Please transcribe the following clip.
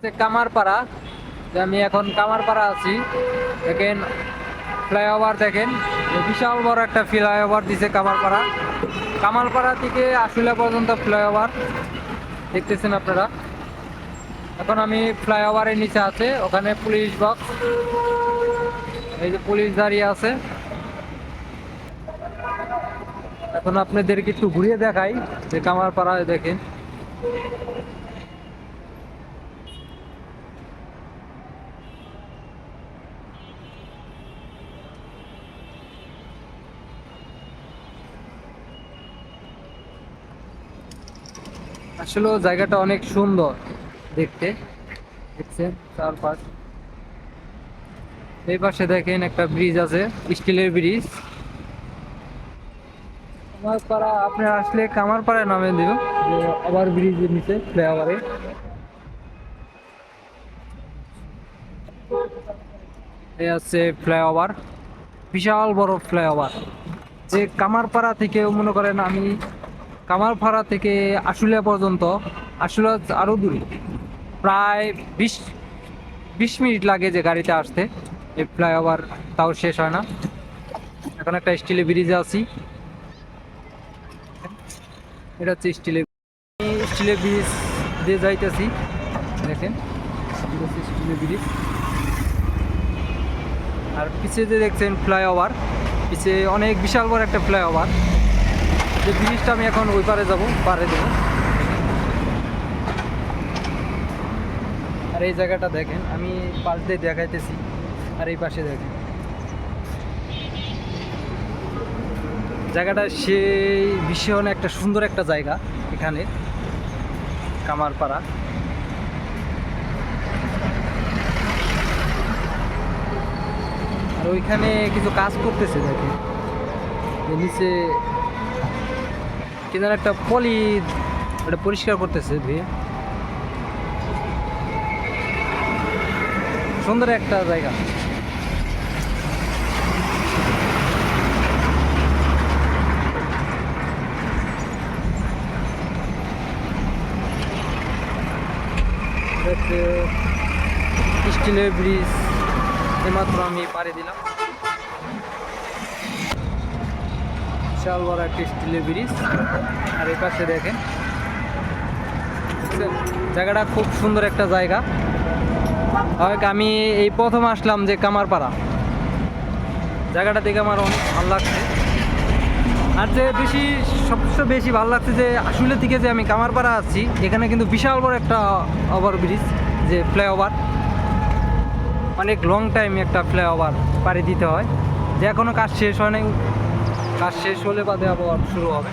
কামারপাড়া, যে আমি এখন কামারপাড়া আছি। দেখেন ফ্লাইওভার, দেখেন বিশাল বড় একটা ফ্লাইওভার দিছে কামারপাড়া। কামারপাড়া থেকে আশুলিয়া পর্যন্ত ফ্লাইওভার দেখতেছেন আপনারা। এখন আমি ফ্লাইওভারের নিচে আছে, ওখানে পুলিশ বক্স, এই যে পুলিশ দাঁড়িয়ে আছে। এখন আপনাদেরকে একটু ঘুরিয়ে দেখাই যে কামারপাড়ায় দেখেন আসলে জায়গাটা অনেক সুন্দর দেখতে। দেখছেন চারপাশ, এই পাশে দেখেন একটা ব্রিজ আছে, স্টিলের ব্রিজ। কামারপাড়া আপনি আসলে কামারপাড়ায় নামে দিল, যে ওভার ব্রিজের নিচে ফ্লাইওভারে। এই আছে ফ্লাইওভার, বিশাল বড় ফ্লাইওভার। যে কামারপাড়া থেকে মনে করেন আমি কামারপাড়া থেকে আশুলিয়া পর্যন্ত, আশুলিয়া আরো দূরে, প্রায় 20 মিনিট লাগে যে গাড়িতে আসতে। এই ফ্লাইওভার তাও শেষ হয় না। এখন একটা স্টিলের ব্রিজে আছি, এটা হচ্ছে স্টিলের ব্রিজ দিয়ে যাইতেছি। দেখেন স্টিলের ব্রিজ, আর পিছিয়ে যে দেখছেন ফ্লাইওভার, পিছিয়ে অনেক বিশাল বড় একটা ফ্লাইওভার। যে ব্রিজটা আমি এখন ওই পারে যাবো, পারে দেবো। আর এই জায়গাটা দেখেন, আমি পাশ দিয়ে দেখাইতেছি, আর এই পাশে দেখেন জায়গাটা সেই ভীষণ একটা সুন্দর একটা জায়গা এখানে কামারপাড়া। আর ওইখানে কিছু কাজ করতেছে দেখেন, নিচে কি যেন একটা পলি, ওটা পরিষ্কার করতেছে ধুয়ে। সুন্দর একটা জায়গা। স্টিলের ব্রিজ এইমাত্র আমি পাড়ি দিলাম। বিশাল বড় একটা স্টিলের ব্রিজ। আর এই পাশে দেখেন জায়গাটা খুব সুন্দর একটা জায়গা। আমি এই প্রথম আসলাম যে কামারপাড়া, জায়গাটা দেখে আমার অনেক ভালো লাগছে। আর যে সবচেয়ে বেশি ভালো লাগছে যে আশুলিয়া থেকে যে আমি কামারপাড়া আছি, এখানে কিন্তু বিশাল বড় একটা ওভার ব্রিজ, যে ফ্লাইওভার, অনেক লং টাইম একটা ফ্লাইওভার পাড়ি দিতে হয়, যে এখনো কাজ শেষ হয় নাই। কাজ শেষ হলে বাদে আবার শুরু হবে।